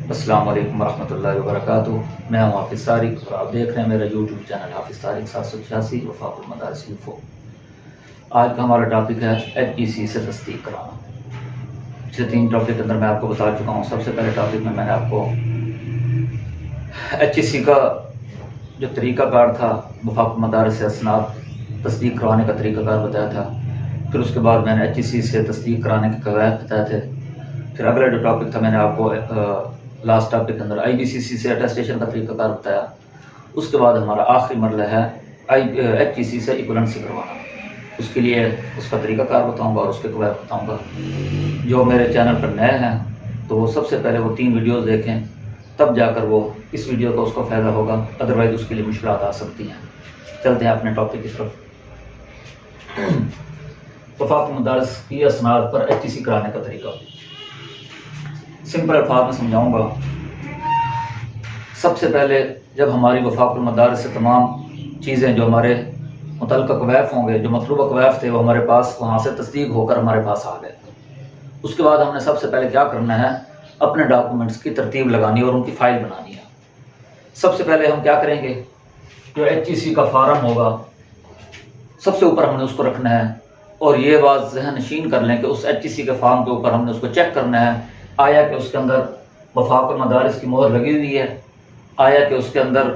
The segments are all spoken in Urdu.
السلام علیکم ورحمۃ اللہ وبرکاتہ۔ میں ہوں حافظ طارق اور آپ دیکھ رہے ہیں میرا یوٹیوب چینل حافظ طارق 786 وفاق المدارس انفو۔ آج کا ہمارا ٹاپک ہے HGC سے تصدیق کرانا۔ پچھلے 3 ٹاپک کے اندر میں آپ کو بتا چکا ہوں۔ سب سے پہلے ٹاپک میں نے آپ کو HGC کا جو طریقہ کار تھا وفاق المدارس سے اسناد تصدیق کروانے کا طریقہ کار بتایا تھا۔ پھر اس کے بعد میں نے HGC سے تصدیق کرانے کے قواعد بتائے تھے۔ پھر اگلا جو ٹاپک تھا میں نے آپ کو لاسٹ ٹاپک کے اندر IBCC سے اٹیسٹیشن کا طریقہ کار بتایا۔ اس کے بعد ہمارا آخری مرحلہ ہے HGC سے ایکویلنسی کروانا۔ اس کے لیے اس کا طریقہ کار بتاؤں گا اور اس کے قواعد بتاؤں گا۔ جو میرے چینل پر نئے ہیں تو وہ سب سے پہلے وہ 3 ویڈیوز دیکھیں، تب جا کر وہ اس ویڈیو کا اس کو فائدہ ہوگا، ادروائز اس کے لیے مشکلات آ سکتی ہیں۔ چلتے ہیں اپنے ٹاپک کی طرف۔ وفاق المدارس کی اسناد پر HGC کرانے کا طریقہ سمپل الفاظ میں سمجھاؤں گا۔ سب سے پہلے جب ہماری وفاق المدارس سے تمام چیزیں جو ہمارے متعلقہ قوائف ہوں گے، جو مطلوبہ قوائف تھے، وہ ہمارے پاس وہاں سے تصدیق ہو کر ہمارے پاس آ گئے، اس کے بعد ہم نے سب سے پہلے کیا کرنا ہے، اپنے ڈاکومنٹس کی ترتیب لگانی اور ان کی فائل بنانی ہے۔ سب سے پہلے ہم کیا کریں گے، جو HGC کا فارم ہوگا سب سے اوپر ہم نے اس کو رکھنا ہے، اور یہ بات ذہن نشین کر لیں کہ اس HGC کے فارم کے اوپر ہم نے اس کو چیک کرنا ہے، آیا کہ اس کے اندر وفاق المدارس کی مہر لگی ہوئی ہے، آیا کہ اس کے اندر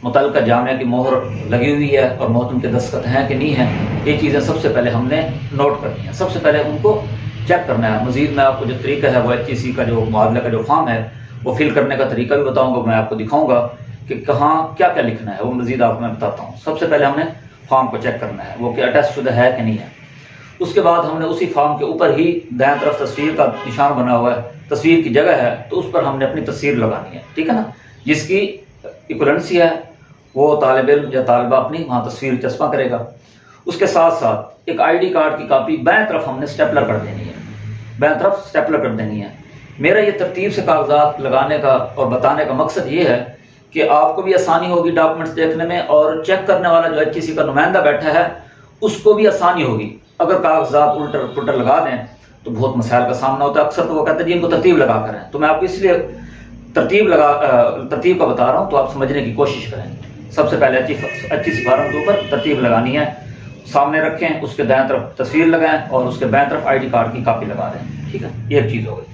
متعلقہ جامعہ کی مہر لگی ہوئی ہے اور محتم کے دستخط ہیں کہ نہیں ہیں۔ یہ چیزیں سب سے پہلے ہم نے نوٹ کرنی ہے، سب سے پہلے ان کو چیک کرنا ہے۔ مزید میں آپ کو جو طریقہ ہے وہ HGC کا جو معادلہ کا جو فارم ہے وہ فل کرنے کا طریقہ بھی بتاؤں گا، میں آپ کو دکھاؤں گا کہ کہاں کیا کیا لکھنا ہے، وہ مزید آپ کو میں بتاتا ہوں۔ سب سے پہلے ہم نے فارم کو چیک کرنا ہے وہ کہ اٹیسٹ شدہ ہے کہ نہیں ہے۔ اس کے بعد ہم نے اسی فارم کے اوپر ہی دائیں طرف تصویر کا نشان بنا ہوا ہے، تصویر کی جگہ ہے تو اس پر ہم نے اپنی تصویر لگانی ہے، ٹھیک ہے نا۔ جس کی ایکویلنسی ہے وہ طالب علم یا طالبہ اپنی وہاں تصویر چسپاں کرے گا۔ اس کے ساتھ ساتھ ایک ID کارڈ کی کاپی بائیں طرف ہم نے سٹیپلر کر دینی ہے، بائیں طرف سٹیپلر کر دینی ہے۔ میرا یہ ترتیب سے کاغذات لگانے کا اور بتانے کا مقصد یہ ہے کہ آپ کو بھی آسانی ہوگی ڈاکومنٹس دیکھنے میں، اور چیک کرنے والا جو HGC کا نمائندہ بیٹھا ہے اس کو بھی آسانی ہوگی۔ اگر کاغذات الٹر پلٹر لگا دیں تو بہت مسائل کا سامنا ہوتا ہے۔ اکثر تو وہ کہتے ہیں جی ان کو ترتیب لگا کر ہیں، تو میں آپ کو اس لیے ترتیب کا بتا رہا ہوں تو آپ سمجھنے کی کوشش کریں۔ سب سے پہلے HGC فارم کے اوپر ترتیب لگانی ہے، سامنے رکھیں، اس کے دائیں طرف تصویر لگائیں اور اس کے بائیں طرف ID کارڈ کی کاپی لگا دیں، ٹھیک ہے، یہ ایک چیز ہو گئی۔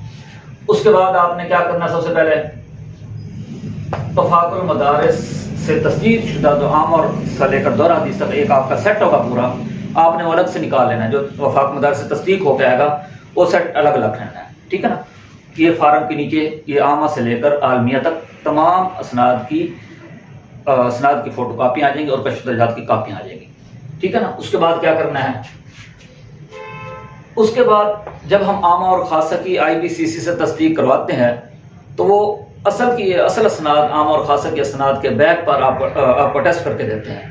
اس کے بعد آپ نے کیا کرنا ہے، سب سے پہلے وفاق المدارس سے تصدیق شدہ جو عام اور سے لے کر دورہ حدیث تک ایک آپ کا سیٹ ہوگا پورا، آپ نے وہ الگ سے نکال لینا ہے۔ جو وفاق مدارس سے تصدیق ہو کے آئے گا وہ سیٹ الگ الگ رہنا ہے، ٹھیک ہے نا۔ یہ فارم کے نیچے یہ عامہ سے لے کر عالمیہ تک تمام اسناد کی فوٹو کاپیاں آ جائیں گی اور کشف درجات کی کاپیاں آ جائیں گی، ٹھیک ہے نا۔ اس کے بعد کیا کرنا ہے، اس کے بعد جب ہم عامہ اور خاصہ کی IBCC سے تصدیق کرواتے ہیں تو وہ اصل اسناد عامہ اور خاصہ کے اسناد کے بیک پر آپ کو اٹیسٹ کر کے دیتے ہیں،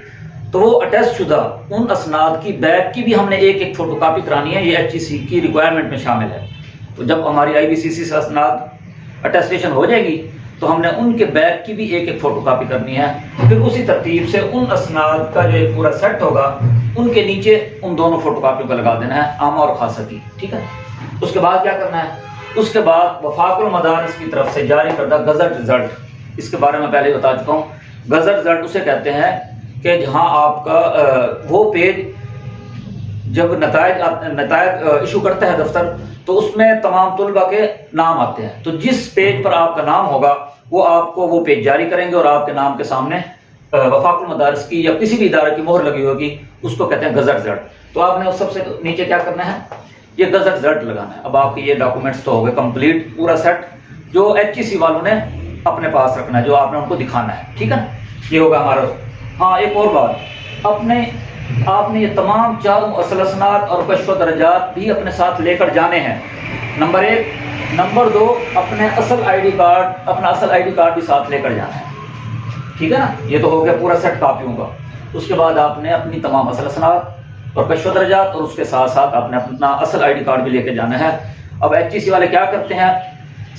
تو وہ اٹیسٹ شدہ ان اسناد کی بیک کی بھی ہم نے ایک ایک فوٹو کاپی کرانی ہے۔ یہ HGC کی ریکوائرمنٹ میں شامل ہے۔ تو جب ہماری IBCC سے اسناد اٹیسٹیشن ہو جائے گی تو ہم نے ان کے بیک کی بھی ایک ایک فوٹو کاپی کرنی ہے۔ پھر اسی ترتیب سے ان اسناد کا جو ایک پورا سیٹ ہوگا ان کے نیچے ان دونوں فوٹو کاپیوں کا لگا دینا ہے، عامہ اور خاصہ کی، ٹھیک ہے۔ اس کے بعد کیا کرنا ہے، اس کے بعد وفاق المدارس کی طرف سے جاری کردہ گزٹ رزلٹ، اس کے بارے میں پہلے ہی بتا چکا ہوں۔ گزٹ رزلٹ اسے کہتے ہیں کہ جہاں آپ کا وہ پیج جب نتائج ایشو کرتا ہے دفتر تو اس میں تمام طلباء کے نام آتے ہیں، تو جس پیج پر آپ کا نام ہوگا وہ آپ کو وہ پیج جاری کریں گے اور آپ کے نام کے سامنے وفاق المدارس کی یا کسی بھی ادارے کی مہر لگی ہوگی، اس کو کہتے ہیں گزٹ رزلٹ۔ تو آپ نے سب سے نیچے کیا کرنا ہے، یہ گزٹ رزلٹ لگانا ہے۔ اب آپ کے یہ ڈاکومنٹس تو ہو گئے کمپلیٹ، پورا سیٹ جو HGC والوں نے اپنے پاس رکھنا ہے، جو آپ نے ان کو دکھانا ہے، ٹھیک ہے نا، یہ ہوگا ہمارا۔ ہاں ایک اور بات، آپ نے یہ تمام 4 اصل اسناد اور کشف و درجات بھی اپنے ساتھ لے کر جانے ہیں، نمبر 1۔ نمبر 2، اپنا اصل ID کارڈ بھی ساتھ لے کر جانا ہے، ٹھیک ہے نا۔ یہ تو ہو گیا پورا سیٹ کاپیوں کا۔ اس کے بعد آپ نے اپنی تمام اصل اسناد اور کشف و درجات اور اس کے ساتھ ساتھ آپ نے اپنا اصل ID کارڈ بھی لے کے جانا ہے۔ اب HGC والے کیا کرتے ہیں،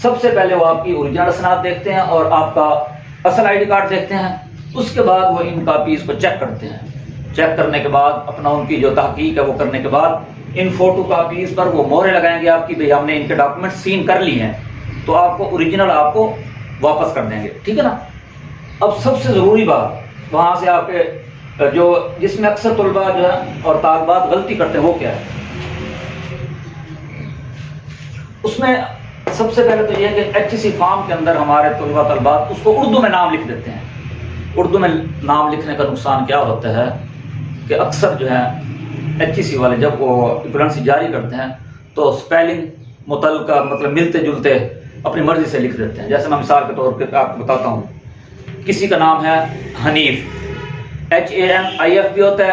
سب سے پہلے وہ آپ کی اوریجنل اسناد دیکھتے ہیں اور آپ کا اصل ID کارڈ دیکھتے ہیں، اس کے بعد وہ ان کاپیز کو چیک کرتے ہیں۔ چیک کرنے کے بعد اپنا ان کی جو تحقیق ہے وہ کرنے کے بعد ان فوٹو کاپیز پر وہ مہریں لگائیں گے آپ کی، بھئی ہم نے ان کے ڈاکومنٹ سین کر لی ہیں، تو آپ کو اوریجنل آپ کو واپس کر دیں گے، ٹھیک ہے نا۔ اب سب سے ضروری بات وہاں سے آپ کے جو جس میں اکثر طلباء جو ہے اور طالبات غلطی کرتے ہیں وہ کیا ہے، اس میں سب سے پہلے تو یہ ہے کہ HEC فارم کے اندر ہمارے طلباء طالبات اس کو اردو میں نام لکھ دیتے ہیں۔ اردو میں نام لکھنے کا نقصان کیا ہوتا ہے کہ اکثر جو ہے HEC والے جب وہ ایکولنسی جاری کرتے ہیں تو سپیلنگ متعلقہ مطلب ملتے جلتے اپنی مرضی سے لکھ دیتے ہیں۔ جیسے میں مثال کے طور پہ آپ کو بتاتا ہوں، کسی کا نام ہے حنیف، HANIF بھی ہوتا ہے،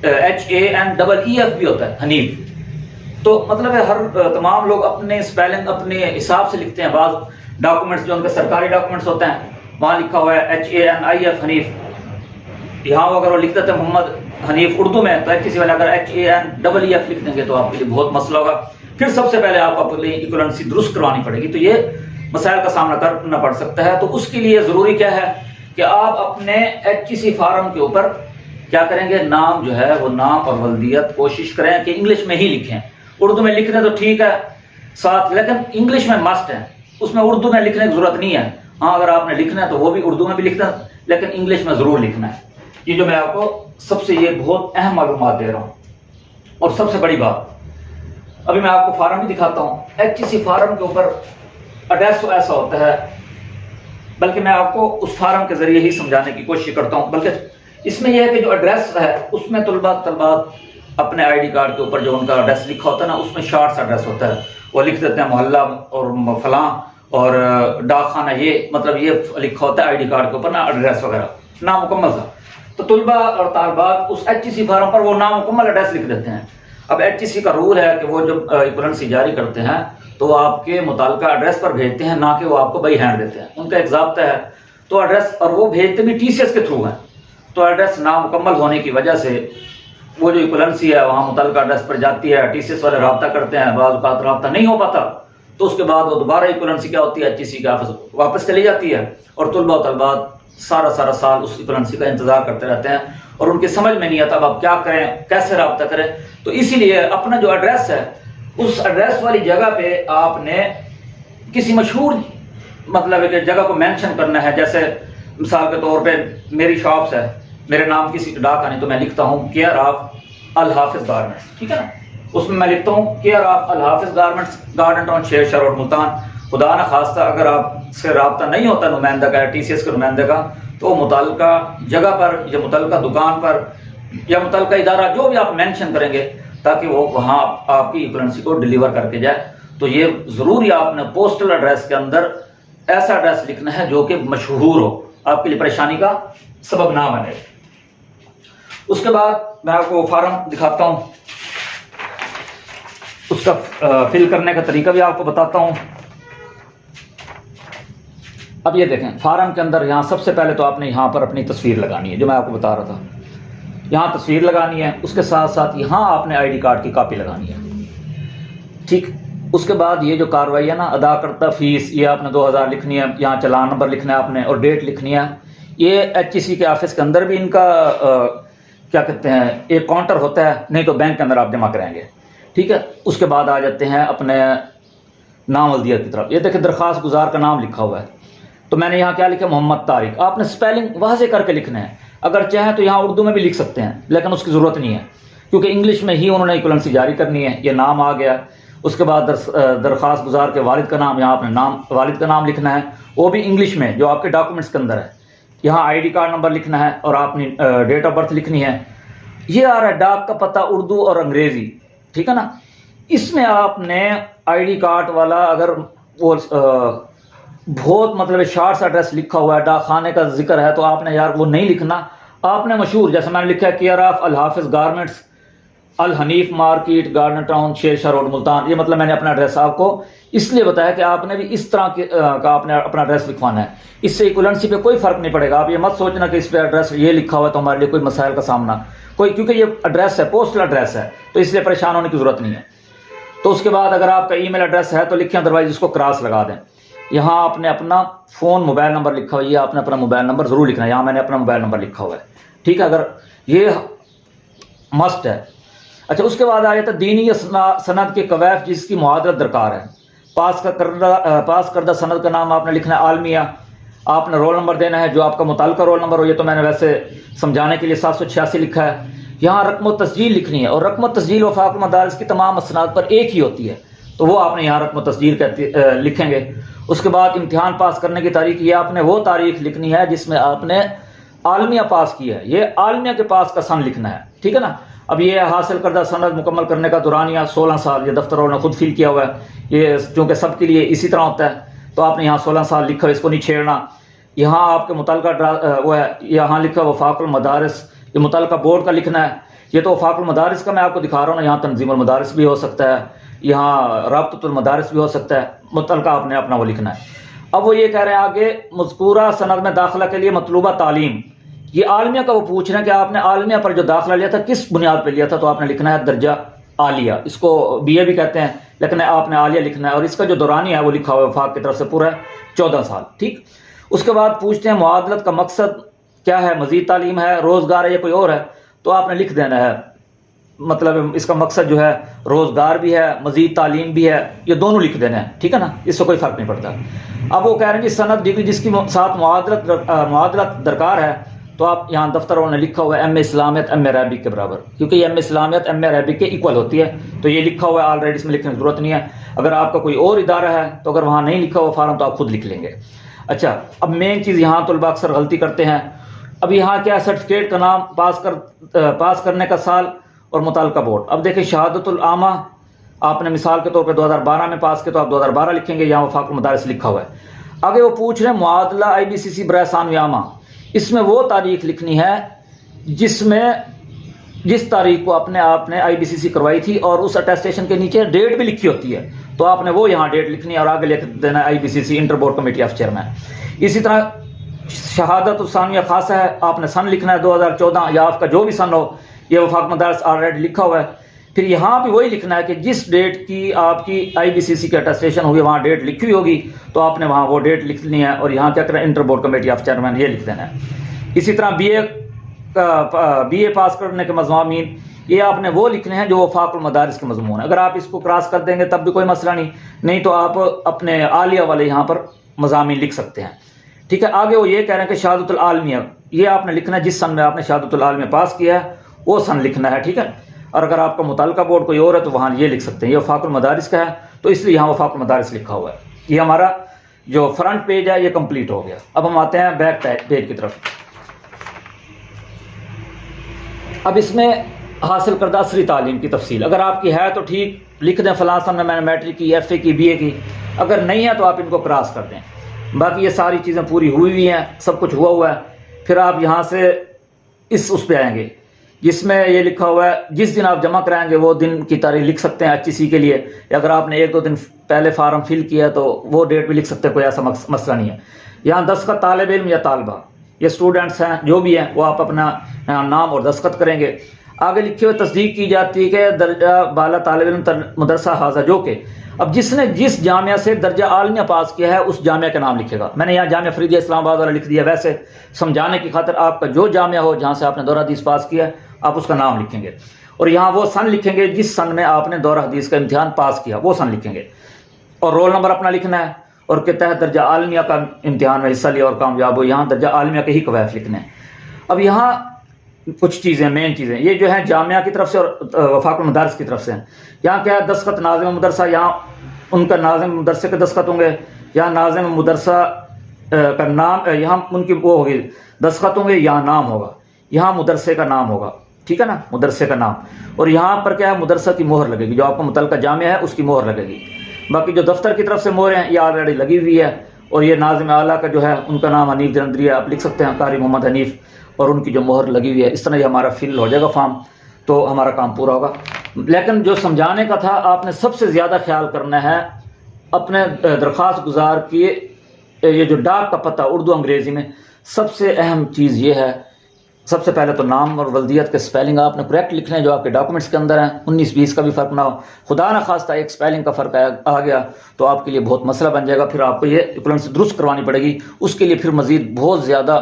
HANEEF بھی ہوتا ہے حنیف، تو مطلب ہے ہر تمام لوگ اپنے سپیلنگ اپنے حساب سے لکھتے ہیں۔ بعض ڈاکومنٹس جو ان کے سرکاری ڈاکومنٹس ہوتے ہیں وہاں لکھا ہوا ہے HANIF حنیف، یہاں اگر وہ لکھ دیتے ہیں محمد حنیف اردو میں، تو کسی والے اگر HANEEF لکھ دیں گے تو آپ کے لیے بہت مسئلہ ہوگا۔ پھر سب سے پہلے آپ اپنی ایکولنسی درست کروانی پڑے گی، تو یہ مسائل کا سامنا کرنا پڑ سکتا ہے۔ تو اس کے لیے ضروری کیا ہے کہ آپ اپنے HEC فارم کے اوپر کیا کریں گے، نام جو ہے وہ نام اور ولدیت کوشش کریں کہ انگلش میں ہی لکھیں۔ اردو میں لکھ دیں تو ٹھیک ہے ساتھ، لیکن انگلش میں مسٹ ہے، اس میں اردو میں لکھنے کی ضرورت نہیں ہے۔ ہاں اگر آپ نے لکھنا ہے تو وہ بھی اردو میں بھی لکھنا ہے، لیکن انگلش میں ضرور لکھنا ہے۔ یہ جو میں آپ کو سب سے یہ بہت اہم معلومات دے رہا ہوں۔ اور سب سے بڑی بات، ابھی میں آپ کو فارم بھی دکھاتا ہوں۔ HEC فارم کے اوپر ایڈریس تو ایسا ہوتا ہے، بلکہ میں آپ کو اس فارم کے ذریعے ہی سمجھانے کی کوشش کرتا ہوں، بلکہ اس میں یہ ہے کہ جو ایڈریس ہے اس میں طلبات اپنے آئی ڈی کارڈ کے اوپر جو ان کا ایڈریس لکھا ہوتا ہے نا، اس میں شارٹ سا ایڈریس ہوتا ہے، وہ لکھ دیتے ہیں محلہ اور فلاں اور ڈاک خانہ، یہ مطلب یہ لکھا ہوتا ہے آئی ڈی کارڈ کے اوپر نا، ایڈریس وغیرہ نامکمل تھا۔ تو طلباء اور طالبات اس HEC فارم پر وہ نامکمل ایڈریس لکھ دیتے ہیں۔ اب HEC کا رول ہے کہ وہ جب ایکولنسی جاری کرتے ہیں تو وہ آپ کے متعلقہ ایڈریس پر بھیجتے ہیں، نہ کہ وہ آپ کو بائی ہینڈ دیتے ہیں، ان کا ایک ضابطہ ہے۔ تو ایڈریس، اور وہ بھیجتے بھی TCS کے تھرو ہیں، تو ایڈریس نامکمل ہونے کی وجہ سے وہ جو ایکولنسی ہے وہاں متعلقہ ایڈریس پر جاتی ہے، TCS والے رابطہ کرتے ہیں، بعض اوقات رابطہ نہیں ہو پاتا، تو اس کے بعد وہ دوبارہ ایکولنسی کیا ہوتی ہے HEC کے آفس واپس چلی جاتی ہے، اور طلباء و طالبات سارا سال اس ایکولنسی کا انتظار کرتے رہتے ہیں، اور ان کی سمجھ میں نہیں آتا اب آپ کیا کریں، کیسے رابطہ کریں۔ تو اسی لیے اپنا جو ایڈریس ہے اس ایڈریس والی جگہ پہ آپ نے کسی مشہور مطلب کہ جگہ کو مینشن کرنا ہے۔ جیسے مثال کے طور پہ میری شاپس ہے، میرے نام کسی ڈاک آنی، تو میں لکھتا ہوں کیئر آف الحافظ گارمنٹس، ٹھیک ہے نا، اس میں لکھتا ہوں care of Al-Hafiz garments, garden town, Sher شہر اور ملتان۔ خدا نہ خواستہ اگر آپ سے رابطہ نہیں ہوتا نمائندہ کا یا TCS کے نمائندے کا، تو متعلقہ جگہ پر یا متعلقہ دکان پر یا متعلقہ ادارہ جو بھی آپ مینشن کریں گے تاکہ وہ وہاں آپ کی ایکولنسی کو ڈیلیور کر کے جائے۔ تو یہ ضروری آپ نے پوسٹل ایڈریس کے اندر ایسا ایڈریس لکھنا ہے جو کہ مشہور ہو، آپ کے لیے پریشانی کا سبب نہ بنے۔ اس کے بعد میں آپ کو فارم دکھاتا ہوں، اس کا فل کرنے کا طریقہ بھی آپ کو بتاتا ہوں۔ اب یہ دیکھیں فارم کے اندر یہاں سب سے پہلے تو آپ نے یہاں پر اپنی تصویر لگانی ہے، جو میں آپ کو بتا رہا تھا، یہاں تصویر لگانی ہے، اس کے ساتھ ساتھ یہاں آپ نے آئی ڈی کارڈ کی کاپی لگانی ہے، ٹھیک۔ اس کے بعد یہ جو کاروائی ہے نا، ادا کرتا فیس، یہ آپ نے 2000 لکھنی ہے، یہاں چلان نمبر لکھنا ہے آپ نے، اور ڈیٹ لکھنی ہے۔ یہ HEC کے آفس کے اندر بھی ان کا کیا کہتے ہیں ایک کاؤنٹر ہوتا ہے، نہیں تو بینک کے اندر آپ جمع کریں گے، ٹھیک ہے۔ اس کے بعد آ جاتے ہیں اپنے نام ولدیت کی طرف۔ یہ دیکھیں درخواست گزار کا نام لکھا ہوا ہے، تو میں نے یہاں کیا لکھا، محمد طارق۔ آپ نے سپیلنگ واضح کر کے لکھنا ہے، اگر چاہیں تو یہاں اردو میں بھی لکھ سکتے ہیں، لیکن اس کی ضرورت نہیں ہے کیونکہ انگلش میں ہی انہوں نے ایکولنسی جاری کرنی ہے۔ یہ نام آ گیا، اس کے بعد درخواست گزار کے والد کا نام، یہاں آپ نے والد کا نام لکھنا ہے، وہ بھی انگلش میں جو آپ کے ڈاکومنٹس کے اندر ہے۔ یہاں آئی ڈی کارڈ نمبر لکھنا ہے اور آپ نے ڈیٹ آف برتھ لکھنی ہے۔ یہ آ رہا ہے ڈاک کا پتہ اردو اور انگریزی، ٹھیک ہے نا۔ اس میں آپ نے آئی ڈی کارڈ والا اگر وہ بہت مطلب شارٹ سا ایڈریس لکھا ہوا ہے، ڈاک خانے کا ذکر ہے، تو آپ نے یار وہ نہیں لکھنا، آپ نے مشہور جیسے میں نے لکھا ہے care of Al-Hafiz garments, Al-Hanif market, garden town, Sher Shah road, Multan. یہ مطلب میں نے اپنا ایڈریس آپ کو اس لیے بتایا کہ آپ نے بھی اس طرح کا آپ نے اپنا ایڈریس لکھوانا ہے، اس سے ایکولنسی پہ کوئی فرق نہیں پڑے گا۔ آپ یہ مت سوچنا کہ اس پہ ایڈریس یہ لکھا ہوا ہے تو ہمارے لیے کوئی مسائل کا سامنا کوئی، کیونکہ یہ ایڈریس ہے پوسٹل ایڈریس ہے، تو اس لیے پریشان ہونے کی ضرورت نہیں ہے۔ تو اس کے بعد اگر آپ کا ای میل ایڈریس ہے تو لکھیں، ادروائز اس کو کراس لگا دیں۔ یہاں آپ نے اپنا فون موبائل نمبر لکھا ہوا ہے، یہ آپ نے اپنا موبائل نمبر ضرور لکھنا ہے، یہاں میں نے اپنا موبائل نمبر لکھا ہوا ہے، ٹھیک ہے، اگر یہ مسٹ ہے۔ اچھا، اس کے بعد آ جاتا ہے دینی سند کے کویف جس کی معادلت درکار ہے۔ پاس کردہ سند کا نام آپ نے لکھنا ہے عالمیہ، آپ نے رول نمبر دینا ہے جو آپ کا متعلقہ رول نمبر ہو، یہ تو میں نے ویسے سمجھانے کے لیے 786 لکھا ہے۔ یہاں رقم و تسجیل لکھنی ہے، اور رقم و تسجیل وفاق المدارس کی تمام اسناد پر ایک ہی ہوتی ہے، تو وہ آپ نے یہاں رقم و تسجیل لکھیں گے۔ اس کے بعد امتحان پاس کرنے کی تاریخ، یہ آپ نے وہ تاریخ لکھنی ہے جس میں آپ نے عالمیہ پاس کیا ہے، یہ عالمیہ کے پاس کا سن لکھنا ہے، ٹھیک ہے نا۔ اب یہ حاصل کردہ سند مکمل کرنے کا دورانیہ 16 سال، یہ دفتر والوں نے خود فیل کیا ہوا ہے، یہ چونکہ سب کے لیے اسی طرح ہوتا ہے، تو آپ نے یہاں 16 سال لکھا ہے، اس کو نہیں چھیڑنا۔ یہاں آپ کے متعلقہ وہ ہے، یہاں لکھا وفاق المدارس، یہ متعلقہ بورڈ کا لکھنا ہے، یہ تو وفاق المدارس کا میں آپ کو دکھا رہا ہوں نا، یہاں تنظیم المدارس بھی ہو سکتا ہے، یہاں رابطۃ المدارس بھی ہو سکتا ہے، متعلقہ آپ نے اپنا وہ لکھنا ہے۔ اب وہ یہ کہہ رہے ہیں آگے، مذکورہ سند میں داخلہ کے لیے مطلوبہ تعلیم، یہ عالمیہ کا وہ پوچھ رہے ہیں کہ آپ نے عالمیہ پر جو داخلہ لیا تھا کس بنیاد پہ لیا تھا، تو آپ نے لکھنا ہے درجہ عالیہ، اس کو بی اے بھی کہتے ہیں لیکن آپ نے عالیہ لکھنا ہے، اور اس کا جو دورانیہ ہے وہ لکھا ہوا ہے وفاق کی طرف سے پورا ہے 14 سال، ٹھیک۔ اس کے بعد پوچھتے ہیں معادلت کا مقصد کیا ہے، مزید تعلیم ہے، روزگار ہے یا کوئی اور ہے، تو آپ نے لکھ دینا ہے، مطلب اس کا مقصد جو ہے روزگار بھی ہے، مزید تعلیم بھی ہے، یہ دونوں لکھ دینا ہے، ٹھیک ہے نا، اس سے کوئی فرق نہیں پڑتا۔ اب وہ کہہ رہے ہیں کہ سند ڈگری جس کی ساتھ معادلت درکار ہے، تو آپ یہاں دفتر والوں نے لکھا ہوا ہے ایم اے اسلامیت ایم اے عربک کے برابر، کیونکہ یہ ایم اے اسلامیت ایم اے عربک کے ایکول ہوتی ہے، تو یہ لکھا ہوا ہے آلریڈی، اس میں لکھنے کی ضرورت نہیں ہے۔ اگر آپ کا کوئی اور ادارہ ہے تو اگر وہاں نہیں لکھا ہوا فارم تو آپ خود لکھ لیں گے۔ اچھا، اب مین چیز یہاں طلباء اکثر غلطی کرتے ہیں، اب یہاں کیا سرٹیفکیٹ کا نام، پاس کرنے کا سال اور متعلقہ بورڈ۔ اب دیکھیں شہادت العامہ آپ نے مثال کے طور پہ 2012 میں پاس کیا تو آپ 2012 لکھیں گے، یہاں وفاق المدارس لکھا ہوا ہے۔ آگے وہ پوچھ رہے ہیں معادلہ آئی بی سی سی برائے ثانوی عامہ، اس میں وہ تاریخ لکھنی ہے جس تاریخ کو آپ نے آئی بی سی سی کروائی تھی، اور اس اٹیسٹیشن کے نیچے ڈیٹ بھی لکھی ہوتی ہے، تو آپ نے وہ یہاں ڈیٹ لکھنی ہے اور آگے لکھ دینا ہے I B C C inter board committee of chairman. اسی طرح شہادت الثانویہ خاصہ ہے، آپ نے سن لکھنا ہے 2014 یا آپ کا جو بھی سن ہو، یہ وفاق مدارس آلریڈی لکھا ہوا ہے۔ پھر یہاں بھی وہی لکھنا ہے کہ جس ڈیٹ کی آپ کی آئی بی سی سی کی اٹیسٹیشن ہوگی وہاں ڈیٹ لکھی ہوئی ہوگی، تو آپ نے وہاں وہ ڈیٹ لکھنی ہے، اور یہاں کیا کریں inter board committee of chairman یہ لکھ دینا ہے۔ اسی طرح بی اے پاس کرنے کے مضامین، یہ آپ نے وہ لکھنے ہیں جو وفاق المدارس کے مضمون ہیں، اگر آپ اس کو کراس کر دیں گے تب بھی کوئی مسئلہ نہیں تو آپ اپنے عالیہ والے یہاں پر مضامین لکھ سکتے ہیں، ٹھیک ہے۔ آگے وہ یہ کہہ رہے ہیں کہ شہادت العالمیہ، یہ آپ نے لکھنا ہے جس سن میں آپ نے شہادت العالمیہ پاس کیا ہے وہ سن لکھنا ہے، ٹھیک ہے۔ اور اگر آپ کا متعلقہ بورڈ کوئی اور ہے تو وہاں یہ لکھ سکتے ہیں، یہ وفاق المدارس کا ہے تو اس لیے یہاں وفاق المدارس لکھا ہوا ہے۔ یہ ہمارا جو فرنٹ پیج ہے یہ کمپلیٹ ہو گیا۔ اب ہم آتے ہیں بیک پیج کی طرف۔ اب اس میں حاصل کردہ عصری تعلیم کی تفصیل، اگر آپ کی ہے تو ٹھیک لکھ دیں فلاں سن میں نے میٹرک کی، ایف اے کی، بی اے کی، اگر نہیں ہے تو آپ ان کو کراس کر دیں۔ باقی یہ ساری چیزیں پوری ہوئی ہیں، سب کچھ ہوا ہے۔ پھر آپ یہاں سے اس پہ آئیں گے جس میں یہ لکھا ہوا ہے جس دن آپ جمع کرائیں گے وہ دن کی تاریخ لکھ سکتے ہیں ایچ ای سی کے لیے، یا اگر آپ نے 1-2 دن پہلے فارم فل کیا تو وہ ڈیٹ بھی لکھ سکتے ہیں، کوئی ایسا مسئلہ نہیں ہے۔ یہاں دستخط طالب علم یا طالبہ، یہ اسٹوڈنٹس ہیں جو بھی ہیں وہ آپ اپنا نام اور دستخط کریں گے۔ آگے لکھے ہوئے تصدیق کی جاتی ہے کہ درجہ بالا طالب علم مدرسہ حاضہ جو کہ، اب جس نے جس جامعہ سے درجہ عالمیہ پاس کیا ہے اس جامعہ کا نام لکھے گا۔ میں نے یہاں جامعہ فریدیہ اسلام آباد والا لکھ دیا، ویسے سمجھانے کی خاطر آپ کا جو جامعہ ہو جہاں سے آپ نے دورہ حدیث پاس کیا ہے آپ اس کا نام لکھیں گے، اور یہاں وہ سن لکھیں گے جس سن میں آپ نے دورہ حدیث کا امتحان پاس کیا وہ سن لکھیں گے، اور رول نمبر اپنا لکھنا ہے، اور کے تحت درجہ عالمیہ کا امتحان میں حصہ لیا اور کامیاب ہو، یہاں درجہ عالمیہ کے ہی قواعد لکھنے ہیں۔ اب یہاں کچھ چیزیں مین چیزیں یہ جو ہیں جامعہ کی طرف سے اور وفاق المدارس کی طرف سے ہیں۔ یہاں کیا ہے دستخط ناظم مدرسہ، یہاں ان کا ناظم مدرسے کے دستخط ہوں گے، یہاں ناظم مدرسہ کا نام، یہاں ان کی وہ ہوگی دستخط ہوں گے، یہاں نام ہوگا، یہاں مدرسے کا نام ہوگا، ٹھیک ہے نا، مدرسے کا نام، اور یہاں پر کیا ہے مدرسہ کی مہر لگے گی، جو آپ کو متعلقہ جامعہ ہے اس کی مہر لگے گی۔ باقی جو دفتر کی طرف سے مہر ہیں یہ آلریڈی لگی ہوئی ہے، اور یہ ناظم اعلیٰ کا جو ہے ان کا نام حنیف جلندری ہے، آپ لکھ سکتے ہیں قاری محمد حنیف، اور ان کی جو مہر لگی ہوئی ہے۔ اس طرح یہ ہمارا فل ہو جائے گا فارم، تو ہمارا کام پورا ہوگا۔ لیکن جو سمجھانے کا تھا آپ نے سب سے زیادہ خیال کرنا ہے اپنے درخواست گزار کی یہ جو ڈاک کا پتہ اردو انگریزی میں، سب سے اہم چیز یہ ہے، سب سے پہلے تو نام اور ولدیت کے سپیلنگ آپ نے کریکٹ لکھنے ہیں جو آپ کے ڈاکومنٹس کے اندر ہیں، 19-20 کا بھی فرق نہ ہو، خدا نہ خواستہ ایک سپیلنگ کا فرق آ گیا تو آپ کے لیے بہت مسئلہ بن جائے گا، پھر آپ کو یہ اکولنسی درست کروانی پڑے گی، اس کے لیے پھر مزید بہت زیادہ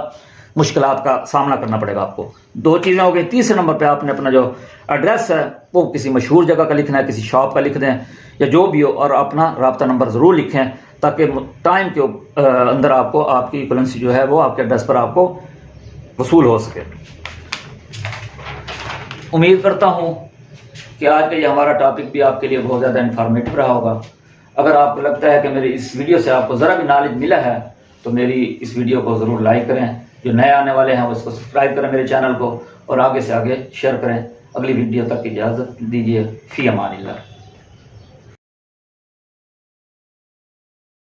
مشکلات کا سامنا کرنا پڑے گا آپ کو. 2 چیزیں ہو گئی. تیسرے نمبر پہ آپ نے اپنا جو ایڈریس ہے وہ کسی مشہور جگہ کا لکھنا ہے, کسی شاپ کا لکھ دیں یا جو بھی ہو, اور اپنا رابطہ نمبر ضرور لکھیں تاکہ ٹائم کے اندر آپ کو آپ کی کرنسی جو ہے وہ آپ کے ایڈریس پر آپ کو وصول ہو سکے. امید کرتا ہوں کہ آج کا یہ ہمارا ٹاپک بھی آپ کے لیے بہت زیادہ انفارمیٹو رہا ہوگا. اگر آپ کو لگتا ہے کہ میری اس ویڈیو سے آپ کو ذرا بھی نالج ملا ہے تو میری اس ویڈیو کو ضرور لائک کریں. جو نئے آنے والے ہیں وہ اس کو سبسکرائب کریں میرے چینل کو, اور آگے سے آگے شیئر کریں. اگلی ویڈیو تک اجازت دیجیے. فی امان اللہ.